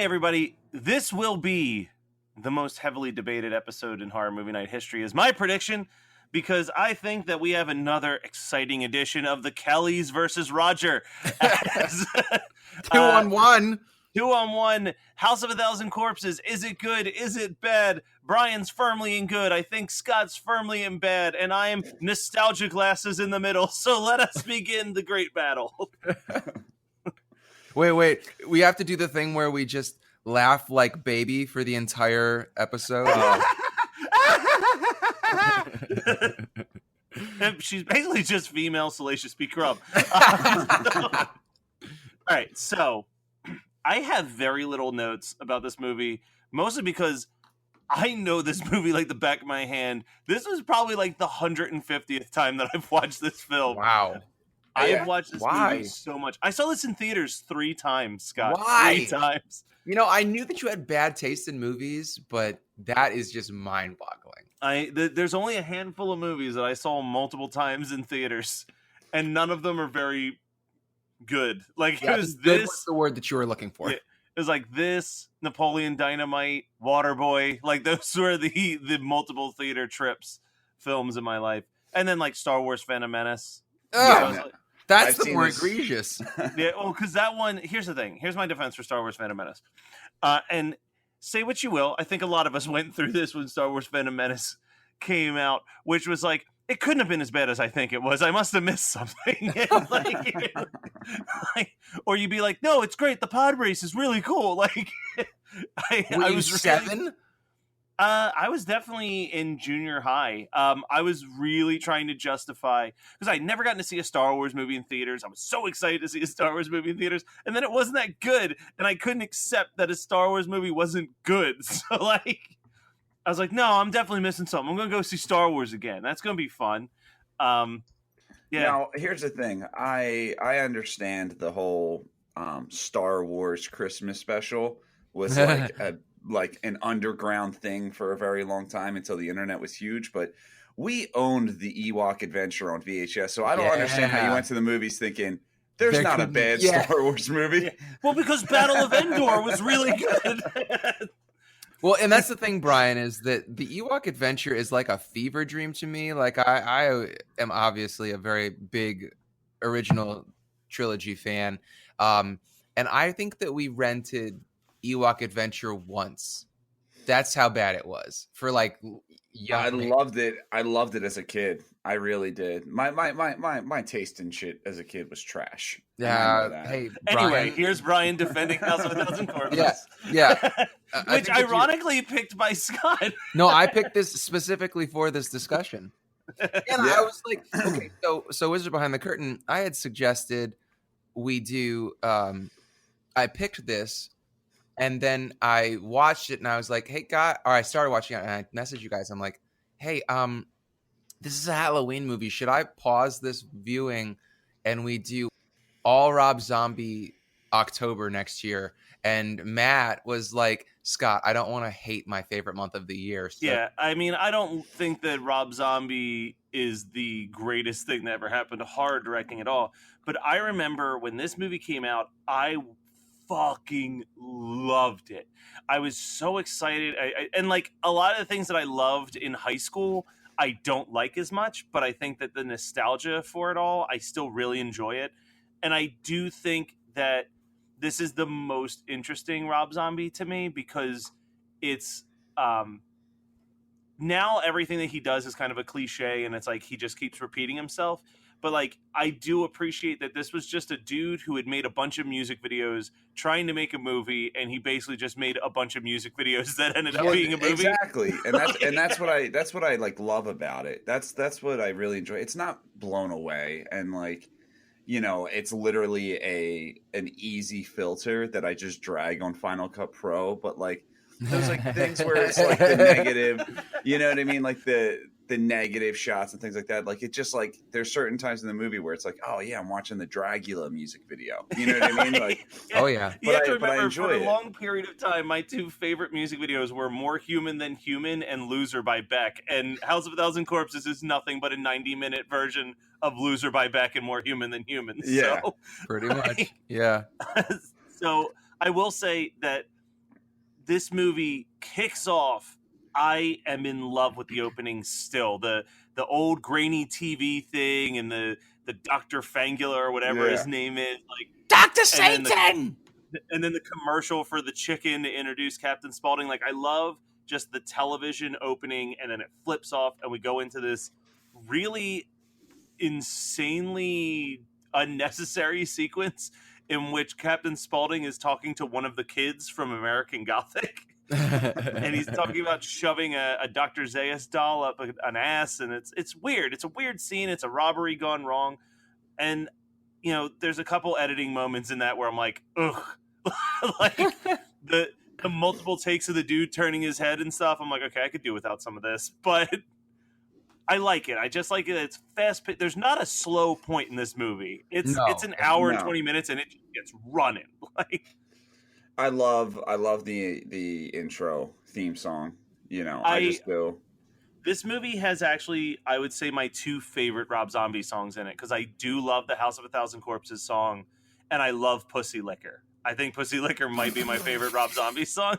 Hey, everybody. This will be the most heavily debated episode in Horror Movie Night history, is my prediction, because I think that we have another exciting edition of the Kellys versus Roger. As, 2-on-1. 2-on-1. House of a Thousand Corpses. Is it good? Is it bad? Brian's firmly in good. I think Scott's firmly in bad. And I am nostalgia glasses in the middle. So let us begin the great battle. Wait. We have to do the thing where we just laugh like baby for the entire episode. She's basically just female Salacious P. Crumb. All right, so I have very little notes about this movie, mostly because I know this movie like the back of my hand. This was probably like the 150th time that I've watched this film. Wow. I have watched this movie so much. I saw this in theaters 3 times, Scott. Why? 3 times. You know, I knew that you had bad taste in movies, but that is just mind-boggling. There's only a handful of movies that I saw multiple times in theaters, and none of them are very good. Like, it was this. What's the word that you were looking for? It was like this, Napoleon Dynamite, Waterboy. Like, those were the multiple theater trips films in my life. And then, like, Star Wars Phantom Menace. That's the more egregious. Yeah, well, because that one, here's the thing. Here's my defense for Star Wars Phantom Menace. And say what you will, I think a lot of us went through this when Star Wars Phantom Menace came out, which was like, it couldn't have been as bad as I think it was. I must have missed something. Or you'd be like, no, it's great. The pod race is really cool. Like, I was 7? I was definitely in junior high. I was really trying to justify, because I'd never gotten to see a Star Wars movie in theaters. I was so excited to see a Star Wars movie in theaters, and then it wasn't that good, and I couldn't accept that a Star Wars movie wasn't good. So, like, I was like, no, I'm definitely missing something. I'm going to go see Star Wars again. That's going to be fun. Yeah. Now, here's the thing. I understand the whole Star Wars Christmas special was like an underground thing for a very long time until the internet was huge, but we owned the Ewok Adventure on VHS, so I don't understand how you went to the movies thinking there's not a bad Star Wars movie. Yeah. Well, because Battle of Endor was really good. Well, and that's the thing, Brian, is that the Ewok Adventure is like a fever dream to me. Like, I am obviously a very big original trilogy fan, and I think that we rented Ewok Adventure once. That's how bad it was for like young. I loved it. I loved it as a kid. I really did. My taste in shit as a kid was trash. Yeah. Hey, Brian. Anyway, here's Brian defending House of a Thousand Corpses. Yeah. Which ironically picked by Scott. No, I picked this specifically for this discussion. And I was like, okay, so Wizard Behind the Curtain, I had suggested we do. I picked this. And then I watched it and I was like, hey, guy, or I started watching it and I messaged you guys. I'm like, hey, this is a Halloween movie. Should I pause this viewing and we do all Rob Zombie October next year? And Matt was like, Scott, I don't want to hate my favorite month of the year. So. Yeah, I mean, I don't think that Rob Zombie is the greatest thing that ever happened to horror directing at all. But I remember when this movie came out, I fucking loved it. I was so excited. And like a lot of the things that I loved in high school, I don't like as much, but I think that the nostalgia for it all, I still really enjoy it. And I do think that this is the most interesting Rob Zombie to me because it's now everything that he does is kind of a cliche and it's like he just keeps repeating himself. But, like, I do appreciate that this was just a dude who had made a bunch of music videos trying to make a movie, and he basically just made a bunch of music videos that ended up being a movie. Exactly, and that's what I like love about it. That's what I really enjoy. It's not blown away, and like, you know, it's literally an easy filter that I just drag on Final Cut Pro. But like those like things where it's like the negative, you know what I mean, like the negative shots and things like that. Like it just like there's certain times in the movie where it's like, oh yeah, I'm watching the Dragula music video. You know what I mean? Like, oh yeah. You have to remember, for a long period of time, my 2 favorite music videos were More Human Than Human and Loser by Beck. And House of a Thousand Corpses is nothing but a 90-minute version of Loser by Beck and More Human Than Human. Yeah, so, pretty much. Yeah. So I will say that this movie kicks off. I am in love with the opening still. The old grainy TV thing and the Dr. Fangula or whatever his name is, like Dr. and Satan. and then the commercial for the chicken to introduce Captain Spaulding. Like, I love just the television opening, and then it flips off, and we go into this really insanely unnecessary sequence in which Captain Spaulding is talking to one of the kids from American Gothic. And he's talking about shoving a Dr. Zaius doll up an ass, and it's weird. It's a weird scene. It's a robbery gone wrong. And, you know, there's a couple editing moments in that where I'm like, ugh. Like, the multiple takes of the dude turning his head and stuff. I'm like, okay, I could do without some of this. But I like it. I just like it. It's fast. There's not a slow point in this movie. It's an hour and 20 minutes, and it just gets running. Like, I love the intro theme song. You know, I just do. This movie has actually, I would say, my two favorite Rob Zombie songs in it, because I do love the House of a Thousand Corpses song, and I love Pussy Liquor. I think Pussy Liquor might be my favorite Rob Zombie song.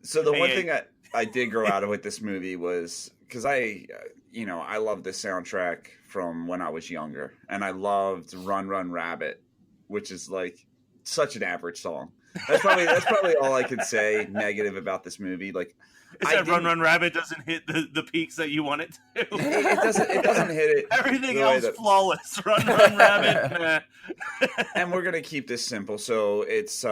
So the one thing I did grow out of with this movie was, because I love the soundtrack from when I was younger, and I loved Run Run Rabbit, which is like such an average song. That's probably all I could say negative about this movie. Like, Run Run Rabbit doesn't hit the peaks that you want it to. It doesn't hit it. Everything else flawless. Run Run Rabbit. And we're gonna keep this simple. So it's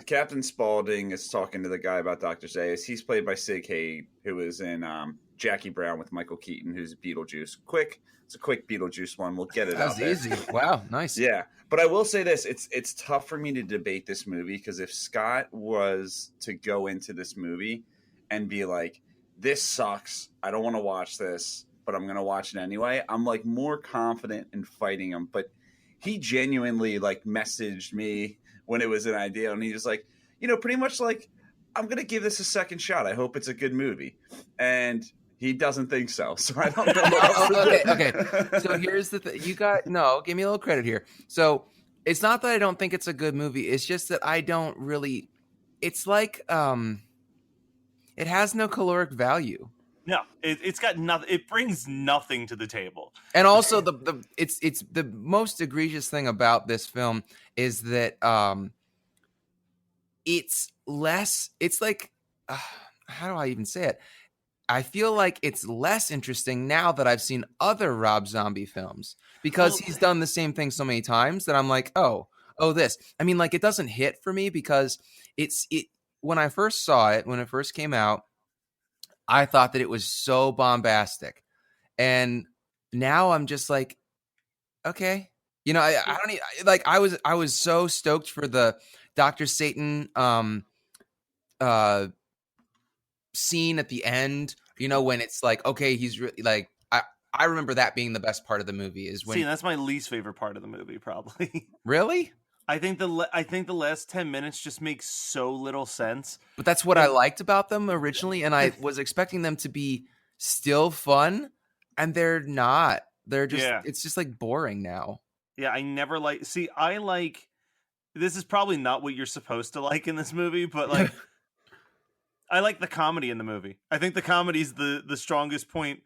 Captain Spaulding is talking to the guy about Dr. Zaius. He's played by Sig Haig, who is in Jackie Brown with Michael Keaton, who's Beetlejuice. It's a quick Beetlejuice one. We'll get it out there. That was easy. Wow, nice. Yeah. But I will say this, it's tough for me to debate this movie, because if Scott was to go into this movie and be like, this sucks, I don't want to watch this, but I'm going to watch it anyway, I'm like more confident in fighting him. But he genuinely like messaged me when it was an idea, and he was like, pretty much like, I'm going to give this a second shot. I hope it's a good movie. And he doesn't think so. So I don't know what else to do. Okay. So here's the thing. Give me a little credit here. So it's not that I don't think it's a good movie. It's just that I don't really, it's like, it has no caloric value. No, it's got nothing. It brings nothing to the table. And also it's the most egregious thing about this film is that it's like, how do I even say it? I feel like it's less interesting now that I've seen other Rob Zombie films, because he's done the same thing so many times that I'm like, oh, this. I mean, like, it doesn't hit for me because when I first saw it, when it first came out, I thought that it was so bombastic. And now I'm just like, okay. I don't need, like, I was so stoked for the Dr. Satan scene at the end, when it's like, okay, he's really like, I remember that being the best part of the movie is when. See, that's my least favorite part of the movie, probably. Really? I think the last 10 minutes just makes so little sense. But that's what I liked about them originally, and I was expecting them to be still fun, and they're not. They're just it's just like boring now. Yeah, I never like. See, I like. This is probably not what you're supposed to like in this movie, but like, I like the comedy in the movie. I think the comedy's the strongest point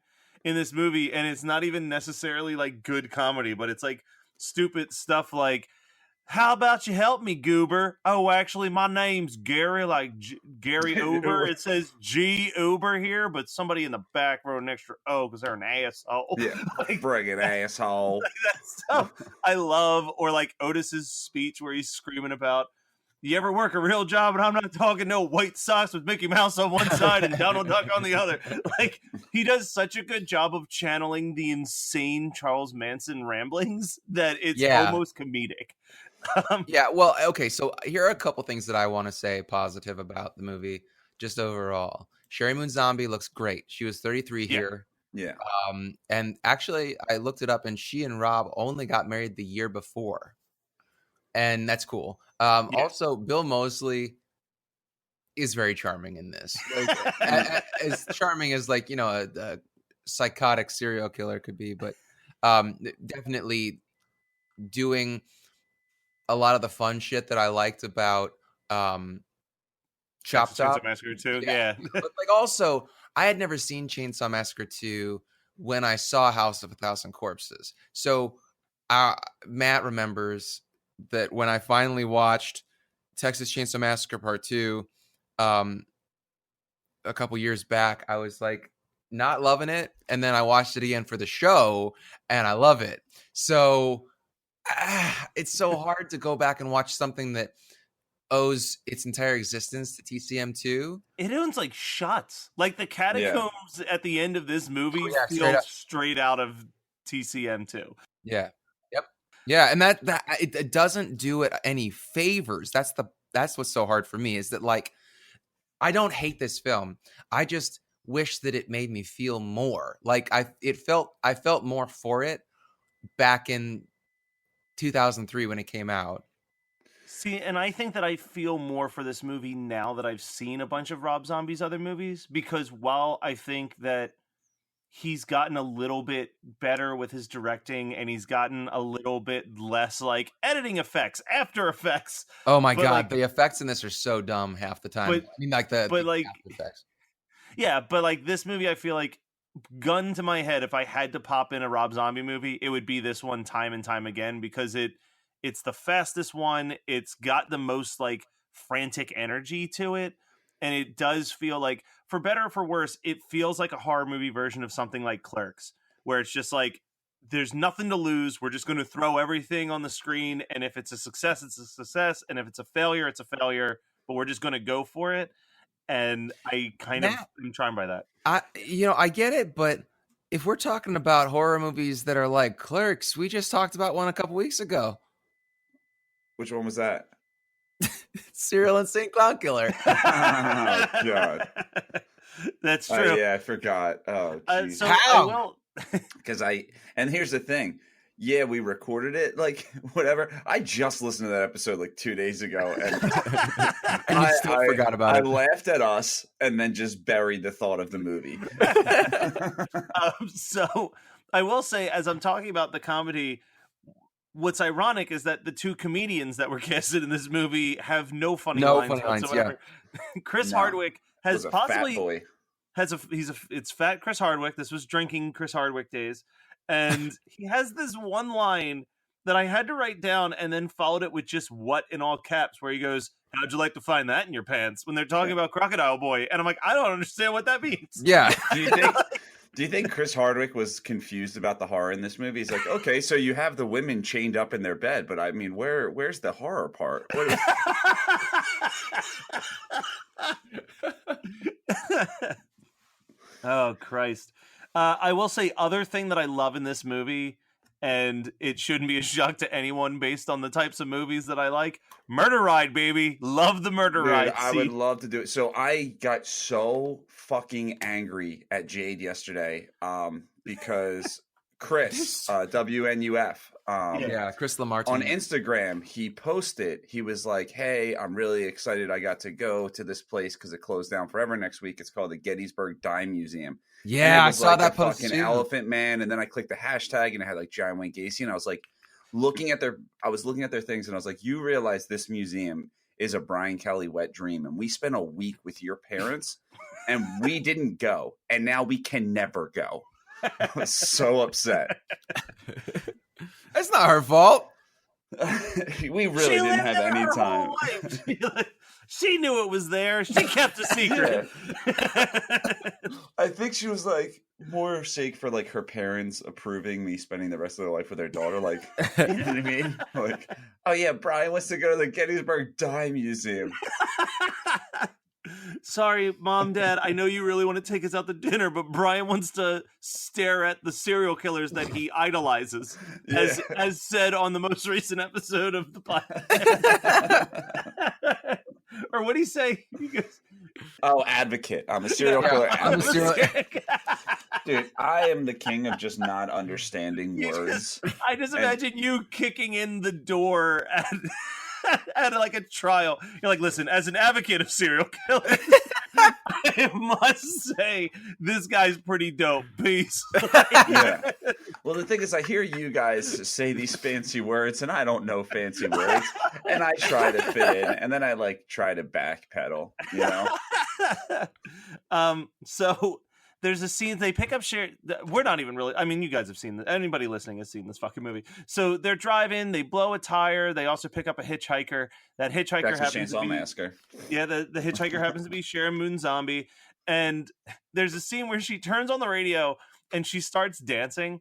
in this movie, and it's not even necessarily like good comedy, but it's like stupid stuff like, how about you help me, Goober? Oh, actually, my name's Gary, like Gary Uber. It says G Uber here, but somebody in the back wrote an extra O because they're an asshole. Yeah, like, friggin' asshole. Like that stuff I love. Or like Otis's speech where he's screaming about, you ever work a real job? And I'm not talking no white socks with Mickey Mouse on one side and Donald Duck on the other. Like, he does such a good job of channeling the insane Charles Manson ramblings that it's almost comedic. Yeah, well, okay, so here are a couple things that I want to say positive about the movie, just overall. Sherry Moon Zombie looks great. She was 33 here. Yeah. And actually, I looked it up, and she and Rob only got married the year before. And that's cool. Also, Bill Moseley is very charming in this. Like, as charming as, like, a psychotic serial killer could be, but definitely doing a lot of the fun shit that I liked about Chop Chainsaw Chop. Massacre 2. Yeah. Yeah. But like also, I had never seen Chainsaw Massacre 2 when I saw House of a Thousand Corpses. So Matt remembers that when I finally watched Texas Chainsaw Massacre Part 2 a couple years back, I was like not loving it. And then I watched it again for the show and I love it. So it's so hard to go back and watch something that owes its entire existence to TCM2. It owns like shots. Like the catacombs at the end of this movie feel straight out of TCM2. Yeah. Yep. Yeah, and that it doesn't do it any favors. That's what's so hard for me, is that like I don't hate this film. I just wish that it made me feel more. Like I felt more for it back in 2003 when it came out. See, and I think that I feel more for this movie now that I've seen a bunch of Rob Zombie's other movies, because while I think that he's gotten a little bit better with his directing and he's gotten a little bit less like editing effects, After Effects. Oh my God, like, the effects in this are so dumb half the time. But, I mean, like the After Effects. Yeah, but like this movie, I feel like, gun to my head, if I had to pop in a Rob Zombie movie, it would be this one time and time again, because it's the fastest one. It's got the most like frantic energy to it. And it does feel like, for better or for worse, it feels like a horror movie version of something like Clerks, where it's just like, there's nothing to lose. We're just going to throw everything on the screen. And if it's a success, it's a success. And if it's a failure, it's a failure. But we're just going to go for it. And I kind of am trying by that. I get it. But if we're talking about horror movies that are like Clerks, we just talked about one a couple weeks ago. Which one was that? Serial Insane Clown Killer. Oh, God. That's true. Yeah, I forgot. Oh, geez. So how? Because and here's the thing. Yeah, we recorded it, like, whatever. I just listened to that episode like 2 days ago. And, and you still forgot about it. I laughed at us and then just buried the thought of the movie. So I will say, as I'm talking about the comedy, what's ironic is that the two comedians that were casted in this movie have no funny lines whatsoever. Yeah. Chris Hardwick has possibly it's fat Chris Hardwick. This was drinking Chris Hardwick days, and he has this one line that I had to write down and then followed it with just "what" in all caps, where he goes, "How'd you like to find that in your pants?" when they're talking about Crocodile Boy, and I'm like, I don't understand what that means. Yeah. Do you think Chris Hardwick was confused about the horror in this movie? He's like, okay, so you have the women chained up in their bed, but I mean, where's the horror part? What is... Oh, Christ. I will say, other thing that I love in this movie, and it shouldn't be a shock to anyone based on the types of movies that I like, Murder Ride, baby. Love the Murder Ride. I would love to do it. So I got so fucking angry at Jade yesterday because Chris, WNUF, Chris Lamartine, on Instagram, he posted, he was like, hey, I'm really excited I got to go to this place because it closed down forever next week. It's called the Gettysburg Dime Museum. Yeah, I saw that post fucking too. Elephant Man, and then I clicked the hashtag and it had like John Wayne Gacy, and I was looking at their things, and I was like, you realize this museum is a Brian Kelly wet dream, and we spent a week with your parents and we didn't go, and now we can never go. I was so upset. That's not her fault. We really didn't have any time. She knew it was there. She kept a secret. I think she was like more sake for like her parents approving me spending the rest of their life with their daughter. Like, you know what I mean? Like, oh yeah, Brian wants to go to the Gettysburg Dime Museum. Sorry, Mom, Dad, I know you really want to take us out to dinner, but Brian wants to stare at the serial killers that he idolizes, as said on the most recent episode of the podcast. Or what did he say? He goes, oh, advocate. I'm a serial killer advocate. Dude, I am the king of just not understanding words. I just imagine you kicking in the door at like a trial. You're like, listen, as an advocate of serial killers, I must say this guy's pretty dope. Peace. Yeah. Well, the thing is, I hear you guys say these fancy words, and I don't know fancy words, and I try to fit in, and then I like try to backpedal, you know. So there's a scene they pick up Sherry. We're not even really. I mean, you guys have seen this. Anybody listening has seen this fucking movie. So they're driving. They blow a tire. They also pick up a hitchhiker. That hitchhiker Texas happens to Chainsaw be Massacre. yeah. The hitchhiker happens to be Sharon Moon Zombie. And there's a scene where she turns on the radio and she starts dancing.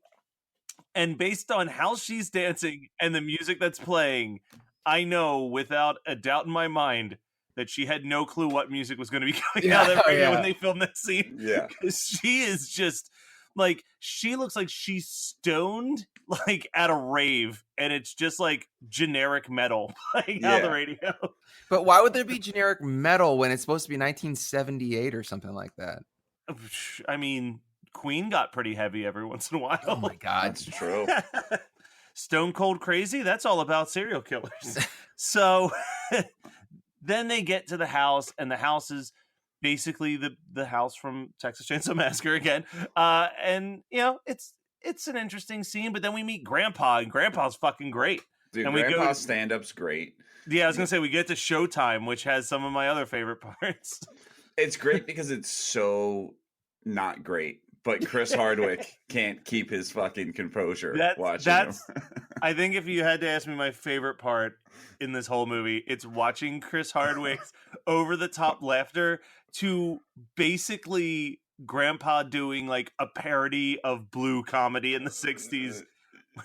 And based on how she's dancing and the music that's playing, I know without a doubt in my mind that she had no clue what music was going to be coming out of that radio when they filmed that scene. Yeah. She is just like, she looks like she's stoned like at a rave, and it's just like generic metal playing out of the radio. But why would there be generic metal when it's supposed to be 1978 or something like that? I mean, Queen got pretty heavy every once in a while. Oh my God. That's true. Stone Cold Crazy, that's all about serial killers. So then they get to the house, and the house is basically the house from Texas Chainsaw Massacre again. And, you know, it's an interesting scene, but then we meet Grandpa, and Grandpa's fucking great. Dude, and Grandpa's stand-up's great. Yeah, I was going to say, we get to Showtime, which has some of my other favorite parts. It's great because it's so not great, but Chris Hardwick can't keep his fucking composure watching him. I think if you had to ask me my favorite part in this whole movie, it's watching Chris Hardwick's over-the-top laughter to basically Grandpa doing like a parody of Blue comedy in the 60s,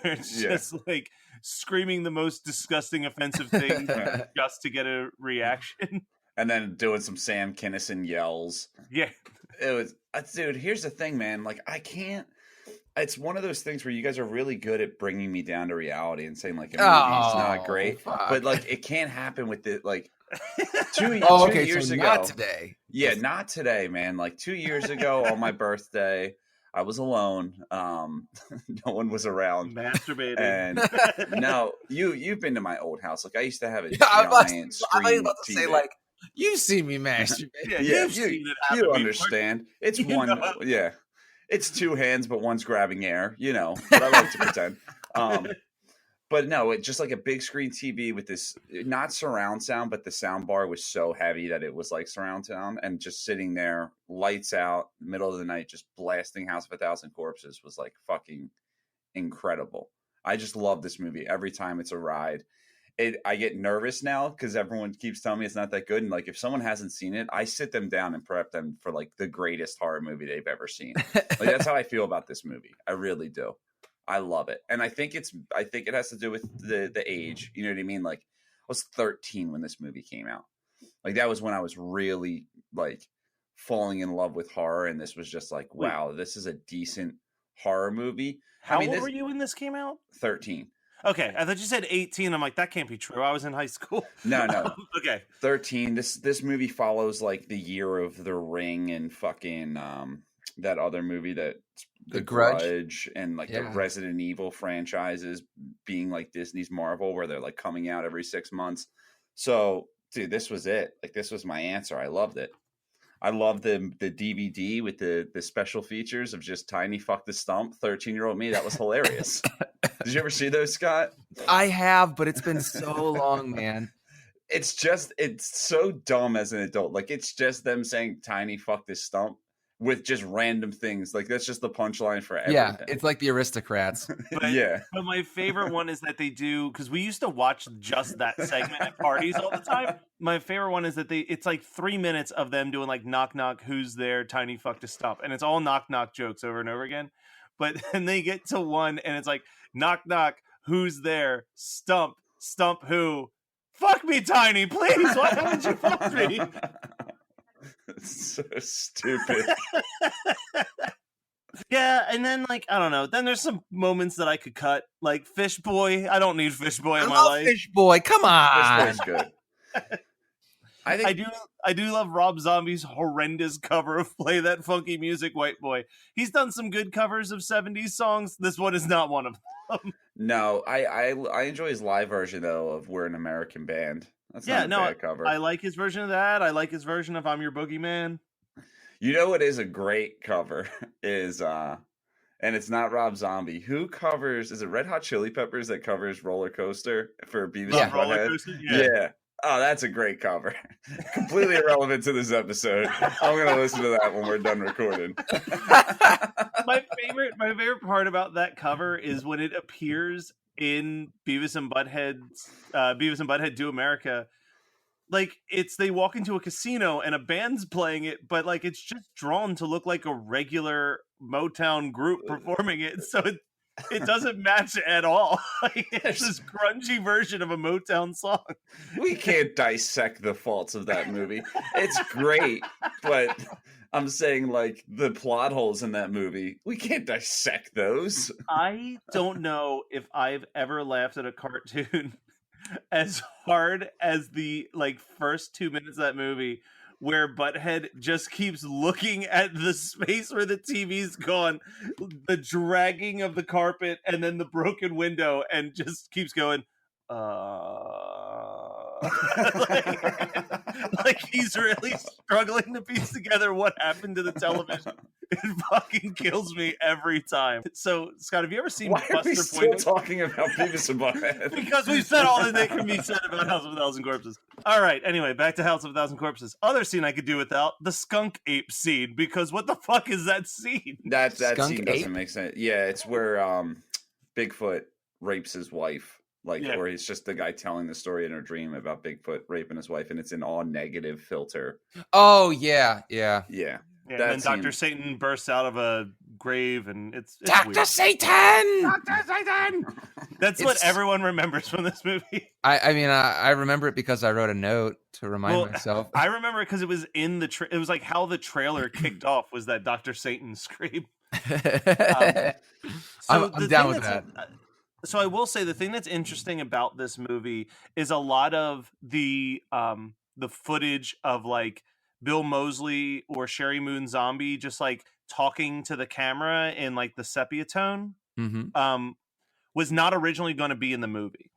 where it's just like screaming the most disgusting, offensive thing just to get a reaction. And then doing some Sam Kinison yells. Yeah. It was, dude, here's the thing, man. Like, I can't, it's one of those things where you guys are really good at bringing me down to reality and saying, like, a movie's not great. Fuck. But, like, it can't happen with it, like, two years ago. Not today. Yeah, not today, man. Like, 2 years ago on my birthday, I was alone. No one was around. Masturbating. And no, you've been to my old house. Like, I used to have a giant screen I was about to TV. say, like, you've seen me masturbate. You understand. It's one, yeah. It's two hands, but one's grabbing air, you know. But I like to pretend. But no, it's just like a big screen TV with this, not surround sound, but the sound bar was so heavy that it was like surround sound. And just sitting there, lights out, middle of the night, just blasting House of a Thousand Corpses was like fucking incredible. I just love this movie. Every time it's a ride. I get nervous now because everyone keeps telling me it's not that good. And like, if someone hasn't seen it, I sit them down and prep them for like the greatest horror movie they've ever seen. Like, that's how I feel about this movie. I really do. I love it. And I think it has to do with the age. You know what I mean? Like, I was 13 when this movie came out. Like, that was when I was really like falling in love with horror. And this was just like, wow, this is a decent horror movie. How old were you when this came out? 13. Okay, I thought you said 18. I'm like, that can't be true. I was in high school. No. Okay. 13. This movie follows like the year of The Ring and fucking that other movie that The Grudge and like the Resident Evil franchises being like Disney's Marvel, where they're like coming out every 6 months. So, dude, this was it. Like, this was my answer. I loved it. I love the DVD with the special features of just Tiny Fuck the Stump, 13-year-old me. That was hilarious. Did you ever see those, Scott? I have, but it's been so long, man. It's so dumb as an adult. Like, it's just them saying Tiny Fuck this Stump with just random things. Like, that's just the punchline for everything. Yeah, it's like the Aristocrats. Yeah. But my favorite one is that they do, because we used to watch just that segment at parties all the time. My favorite one is that it's like 3 minutes of them doing like knock knock, who's there, Tiny Fuck to Stump. And it's all knock knock jokes over and over again. But then they get to one and it's like knock knock, who's there, stump who, fuck me Tiny, please, why haven't you fucked me? It's so stupid. Yeah, and then like, I don't know, then there's some moments that I could cut, like Fish Boy. I don't need Fish Boy in my life. Fish Boy, come on. Fish Boy's good. I do love Rob Zombie's horrendous cover of Play That Funky Music, White Boy. He's done some good covers of 70s songs. This one is not one of them. No, I enjoy his live version though of We're an American Band. That's not a bad cover. I like his version of that. I like his version of I'm Your Boogeyman. You know what is a great cover is and it's not Rob Zombie. Who covers? Is it Red Hot Chili Peppers that covers Roller Coaster for Beavis and Roller Butthead? Coaster? Yeah. Oh, that's a great cover. Completely irrelevant to this episode. I'm gonna listen to that when we're done recording. My favorite part about that cover is when it appears in Beavis and Butthead Do America. Like, they walk into a casino and a band's playing it, but like it's just drawn to look like a regular Motown group performing it, so it doesn't match at all. Like, it's this grungy version of a Motown song. We can't dissect the faults of that movie. It's great, but I'm saying, like, the plot holes in that movie, we can't dissect those. I don't know if I've ever laughed at a cartoon as hard as the first 2 minutes of that movie, where Butthead just keeps looking at the space where the TV's gone, the dragging of the carpet, and then the broken window, and just keeps going, like he's really struggling to piece together what happened to the television. It fucking kills me every time. So, Scott, have you ever seen Why Buster are we still Poindexter? talking about Beavis and Butthead? Because we've said all that can be said about House of a Thousand Corpses. All right, anyway, back to House of a Thousand Corpses. Other scene I could do without, the skunk ape scene, because what the fuck is that scene? That Skunk scene ape? doesn't make sense. Yeah, it's where Bigfoot rapes his wife. Or he's just the guy telling the story in her dream about Bigfoot raping his wife, and it's an all negative filter. Oh, yeah. Yeah. Yeah, and then Dr. Satan bursts out of a grave, and it's Dr. weird. Satan! Dr. Satan! That's what everyone remembers from this movie. I remember it because I wrote a note to remind myself. I remember it because it was in the it was like how the trailer kicked off was that Dr. Satan scream. I'm down with that. So I will say the thing that's interesting about this movie is a lot of the footage of like Bill Moseley or Sherry Moon Zombie just like talking to the camera in like the sepia tone was not originally going to be in the movie.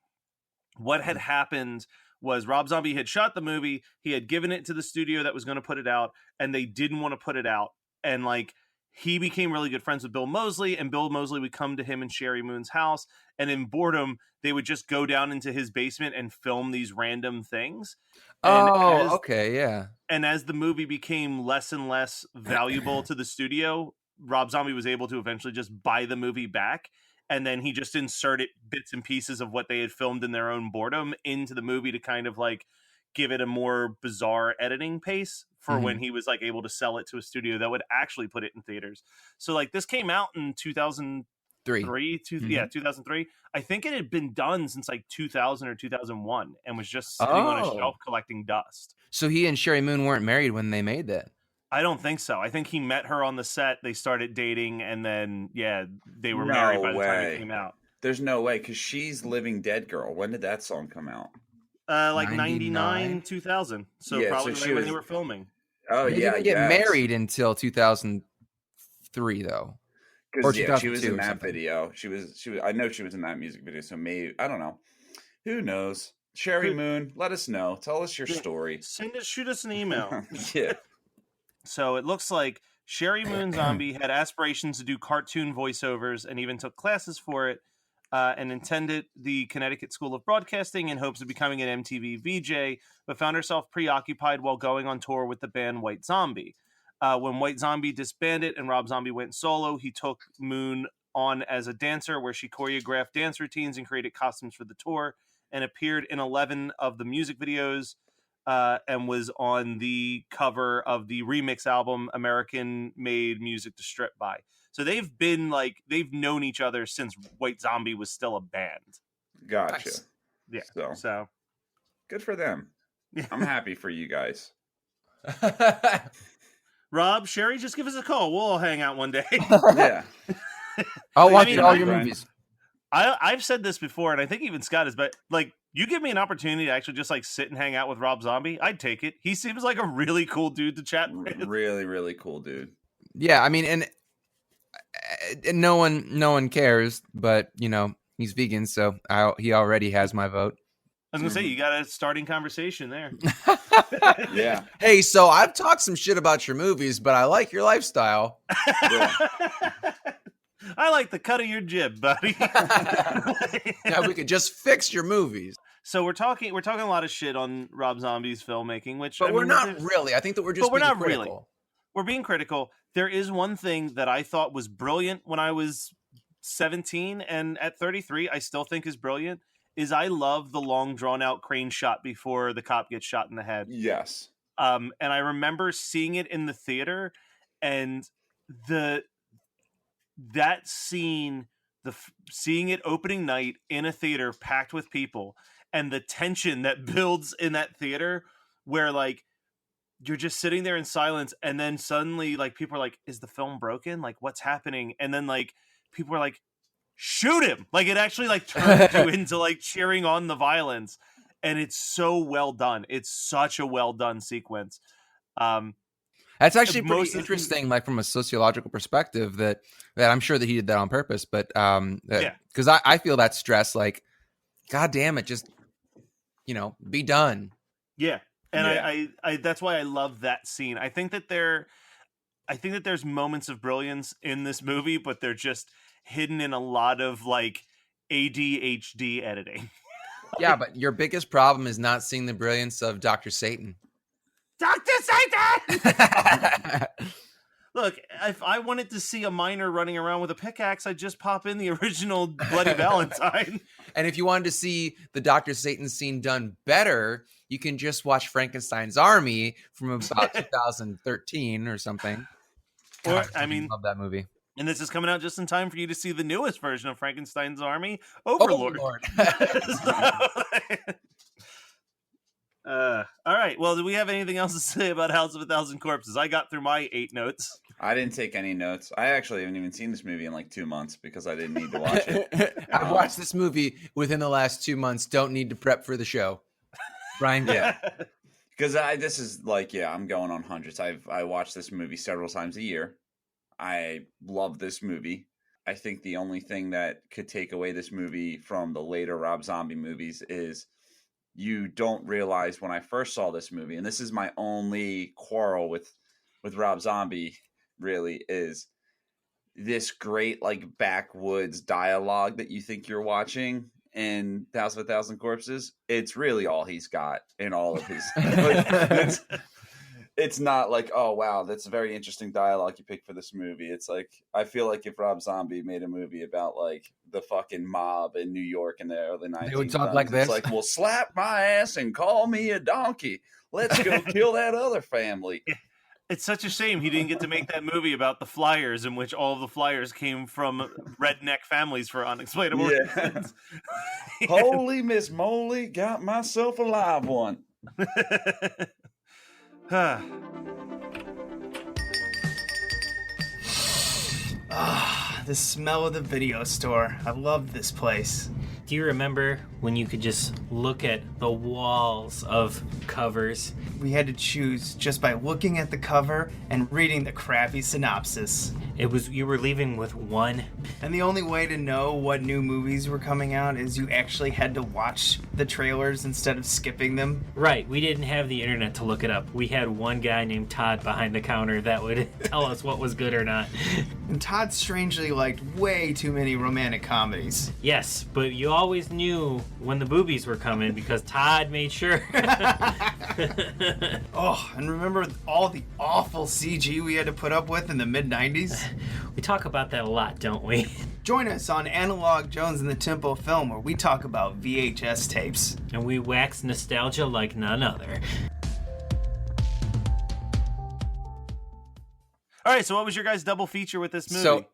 What had happened was Rob Zombie had shot the movie, he had given it to the studio that was going to put it out, and they didn't want to put it out. And like he became really good friends with Bill Moseley, and Bill Moseley would come to him in Sherry Moon's house, and in boredom, they would just go down into his basement and film these random things. And okay, yeah. And as the movie became less and less valuable to the studio, Rob Zombie was able to eventually just buy the movie back, and then he just inserted bits and pieces of what they had filmed in their own boredom into the movie to kind of like give it a more bizarre editing pace for when he was like able to sell it to a studio that would actually put it in theaters. So like this came out in 2003. 2003. I think it had been done since like 2000 or 2001 and was just sitting on a shelf collecting dust. So he and Sherry Moon weren't married when they made that? I don't think so. I think he met her on the set, they started dating, and then they were married by the time it came out. There's no way, because she's Living Dead Girl. When did that song come out? Like 99, 2000. So probably right when they were filming. Oh, they didn't get married until 2003, though. Because she was in that video. She was. I know she was in that music video. So maybe, I don't know. Who knows? Sherry Moon, let us know. Tell us your story. Shoot us an email. Yeah. So it looks like Sherry Moon Zombie had aspirations to do cartoon voiceovers and even took classes for it. And attended the Connecticut School of Broadcasting in hopes of becoming an MTV VJ, but found herself preoccupied while going on tour with the band White Zombie. When White Zombie disbanded and Rob Zombie went solo, he took Moon on as a dancer, where she choreographed dance routines and created costumes for the tour, and appeared in 11 of the music videos, and was on the cover of the remix album American Made Music to Strip By. So they've known each other since White Zombie was still a band. Gotcha. Nice. Yeah. So good for them. I'm happy for you guys. Rob, Sherry, just give us a call. We'll all hang out one day. Yeah. I'll watch all your movies. I've said this before, and I think even Scott is, but like, you give me an opportunity to actually just like sit and hang out with Rob Zombie, I'd take it. He seems like a really cool dude to chat with. Really, really cool dude. Yeah, I mean, and no one cares, but you know, he's vegan, so he already has my vote. I was gonna say, you got a starting conversation there. Yeah. Hey, so I've talked some shit about your movies, but I like your lifestyle. Yeah. I like the cut of your jib, buddy. Now we could just fix your movies. So we're talking a lot of shit on Rob Zombie's filmmaking, which But I we're mean, not really. I think that we're just being critical. Really. We're being critical. There is one thing that I thought was brilliant when I was 17, and at 33, I still think is brilliant. Is I love the long drawn out crane shot before the cop gets shot in the head. Yes. And I remember seeing it in the theater, and that scene, seeing it opening night in a theater packed with people, and the tension that builds in that theater, where like you're just sitting there in silence, and then suddenly like people are like, "Is the film broken? Like what's happening?" And then like people are like, "Shoot him!" Like it actually like turns you into like cheering on the violence, and it's so well done. It's such a well done sequence. That's actually pretty interesting, like from a sociological perspective. That I'm sure that he did that on purpose, but because I feel that stress, like, God damn it, just be done. Yeah, and I that's why I love that scene. I think that there's moments of brilliance in this movie, but they're just hidden in a lot of like ADHD editing. Yeah, but your biggest problem is not seeing the brilliance of Dr. Satan. Dr. Satan! Look, if I wanted to see a miner running around with a pickaxe, I'd just pop in the original Bloody Valentine. And if you wanted to see the Dr. Satan scene done better, you can just watch Frankenstein's Army from about 2013 or something. God, I love that movie. And this is coming out just in time for you to see the newest version of Frankenstein's Army, Overlord. All right. Well, do we have anything else to say about House of a Thousand Corpses? I got through my 8 notes. I didn't take any notes. I actually haven't even seen this movie in like 2 months because I didn't need to watch it. I've watched this movie within the last 2 months. Don't need to prep for the show. Brian, yeah. Because this is like, I'm going on hundreds. I watch this movie several times a year. I love this movie. I think the only thing that could take away this movie from the later Rob Zombie movies is you don't realize when I first saw this movie, and this is my only quarrel with Rob Zombie, really, is this great like backwoods dialogue that you think you're watching in House of a Thousand Corpses. It's really all he's got in all of his. It's not like, oh wow, that's a very interesting dialogue you picked for this movie. It's like, I feel like if Rob Zombie made a movie about like the fucking mob in New York in the early 1900s, they would talk like this. It's like, well, slap my ass and call me a donkey. Let's go kill that other family. It's such a shame he didn't get to make that movie about the Flyers, in which all of the Flyers came from redneck families for unexplainable reasons. Holy Miss Molly, got myself a live one. The smell of the video store. I love this place. Do you remember when you could just look at the walls of covers? We had to choose just by looking at the cover and reading the crappy synopsis. You were leaving with one. And the only way to know what new movies were coming out is you actually had to watch the trailers instead of skipping them. Right, we didn't have the internet to look it up. We had one guy named Todd behind the counter that would tell us what was good or not. And Todd strangely liked way too many romantic comedies. Yes, but you always knew when the boobies were coming because Todd made sure. Oh, and remember all the awful CG we had to put up with in the mid-90s? We talk about that a lot, don't we? Join us on Analog Jones and the Tempo Film, where we talk about VHS tapes. And we wax nostalgia like none other. All right, so what was your guys' double feature with this movie? So,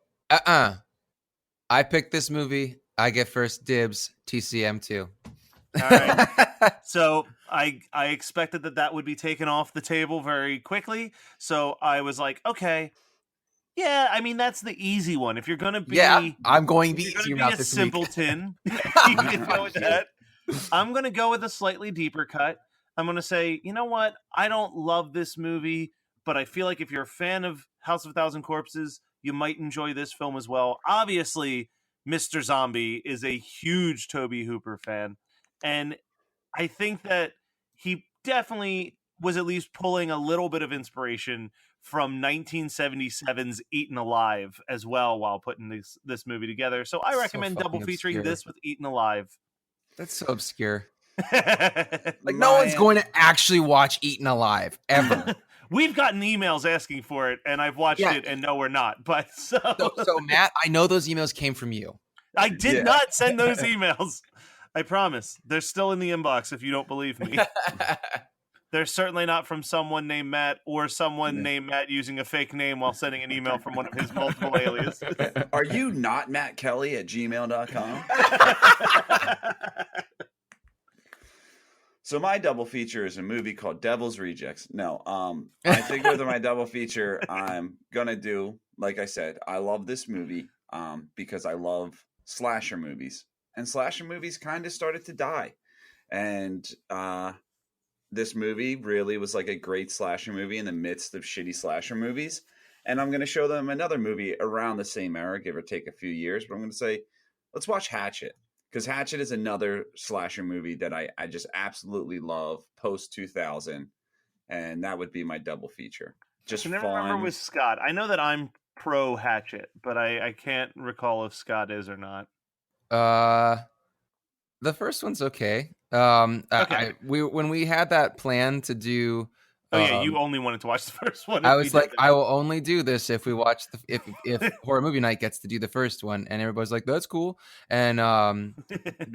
I picked this movie. I get first dibs. TCM 2. All right. So I expected that would be taken off the table very quickly. So I was like, okay, yeah. I mean, that's the easy one. If you're gonna be, I'm going the easy route this simpleton. You can go with that. I'm gonna go with a slightly deeper cut. I'm gonna say, you know what? I don't love this movie, but I feel like if you're a fan of House of a Thousand Corpses, you might enjoy this film as well. Obviously, Mr. Zombie is a huge Tobe Hooper fan. And I think that he definitely was at least pulling a little bit of inspiration from 1977's Eaten Alive as well while putting this movie together. So I recommend double featuring this with Eaten Alive. That's so obscure. Like no one's going to actually watch Eaten Alive ever. We've gotten emails asking for it, and I've watched it, and no, we're not. But so Matt, I know those emails came from you. I did not send those emails. I promise. They're still in the inbox if you don't believe me. They're certainly not from someone named Matt or someone named Matt using a fake name while sending an email from one of his multiple aliases. Are you not Matt Kelly at gmail.com? So my double feature is a movie called Devil's Rejects. No, I think with my double feature, I'm going to do, like I said, I love this movie because I love slasher movies. And slasher movies kind of started to die. And this movie really was like a great slasher movie in the midst of shitty slasher movies. And I'm going to show them another movie around the same era, give or take a few years. But I'm going to say, let's watch Hatchet. Because Hatchet is another slasher movie that I just absolutely love post-2000. And that would be my double feature. Just I never fun. remember with Scott. I know that I'm pro Hatchet, but I can't recall if Scott is or not. The first one's okay. Okay. When we had that plan to do. Oh yeah, you only wanted to watch the first one. I was like, I will only do this if we watch if Horror Movie Night gets to do the first one, and everybody's like, that's cool, and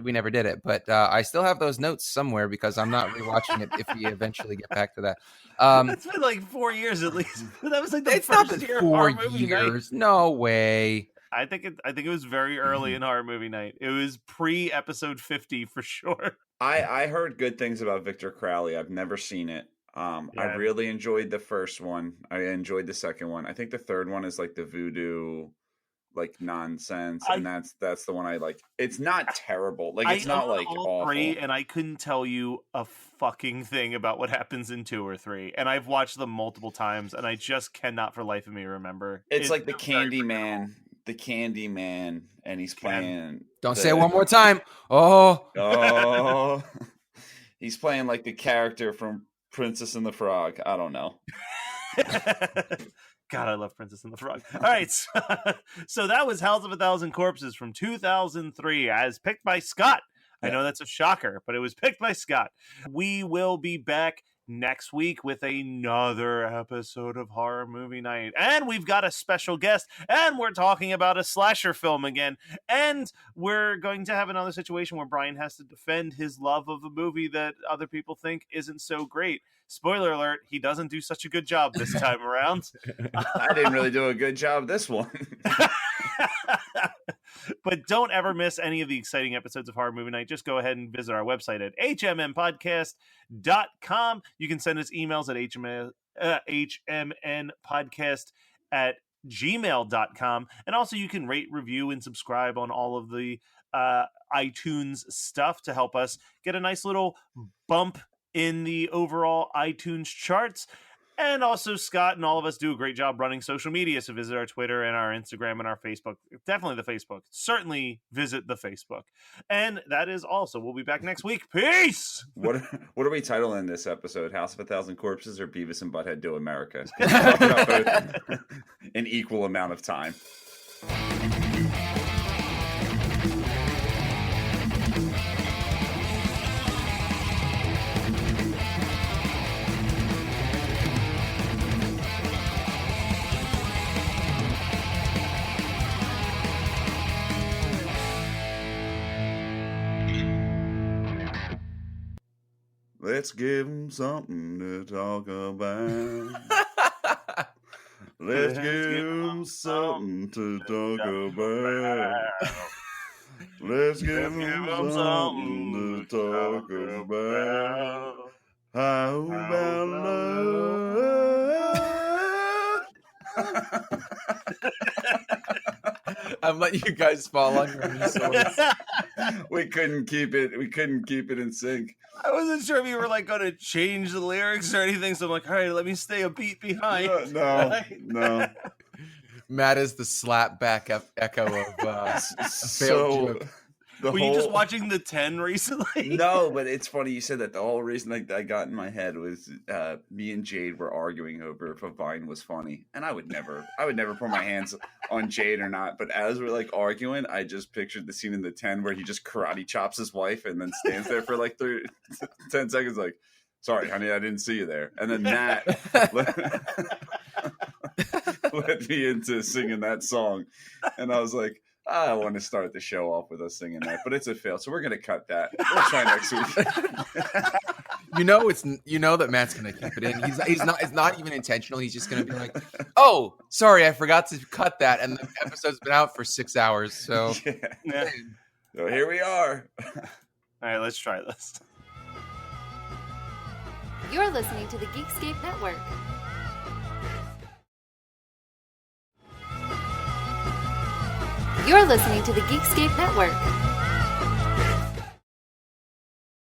we never did it. But I still have those notes somewhere because I'm not rewatching it if we eventually get back to that. It's been like 4 years at least. That was like the it's not first been year 4 Horror Movie years. Night. No way. I think it was very early in Horror Movie Night. It was pre episode 50 for sure. I heard good things about Victor Crowley. I've never seen it. I really enjoyed the first one. I enjoyed the second one. I think the third one is like the voodoo, like nonsense, and that's the one I like. It's not terrible. Like it's not like awful. 3, and I couldn't tell you a fucking thing about what happens in 2 or 3. And I've watched them multiple times, and I just cannot for life of me remember. It's like the Candyman. The Candyman, and he's playing. Don't say it one more time. Oh, he's playing like the character from Princess and the Frog. I don't know. God, I love Princess and the Frog. All right, so that was House of a Thousand Corpses from 2003, as picked by Scott. I know that's a shocker, but it was picked by Scott. We will be back next week with another episode of Horror Movie Night, and we've got a special guest, and we're talking about a slasher film again, and we're going to have another situation where Brian has to defend his love of a movie that other people think isn't so great. Spoiler alert, he doesn't do such a good job this time around. I didn't really do a good job this one. But don't ever miss any of the exciting episodes of Horror Movie Night. Just go ahead and visit our website at hmnpodcast.com. You can send us emails at hmnpodcast@gmail.com. And also you can rate, review, and subscribe on all of the iTunes stuff to help us get a nice little bump in the overall iTunes charts. And also, Scott and all of us do a great job running social media. So visit our Twitter and our Instagram and our Facebook. Definitely the Facebook. Certainly visit the Facebook. And that is all. So we'll be back next week. Peace! What are we titling this episode? House of a Thousand Corpses or Beavis and Butthead Do America? Talk about both an equal amount of time. Let's give them something to talk about. Let's give them something to talk about. Let's give them something to talk about. How about love? I'm letting you guys fall on your own swords. We couldn't keep it in sync. I wasn't sure if you were like going to change the lyrics or anything, so I'm like, all right, let me stay a beat behind. No. Matt is the slap back echo of a failed joke. Were you just watching the 10 recently? No, but it's funny you said that. The whole reason I got in my head was me and Jade were arguing over if a Vine was funny, and I would never put my hands on Jade or not. But as we're like arguing, I just pictured the scene in the 10 where he just karate chops his wife and then stands there for like 10 seconds, like, "Sorry, honey, I didn't see you there," and then that led me into singing that song, and I was like, I want to start the show off with us singing that, but it's a fail, so we're gonna cut that. We'll try next week. That Matt's gonna keep it in. It's not even intentional. He's just gonna be like, "Oh, sorry, I forgot to cut that," and the episode's been out for 6 hours. So, Yeah. So here we are. All right, let's try this. You're listening to the Geekscape Network. You're listening to the Geekscape Network.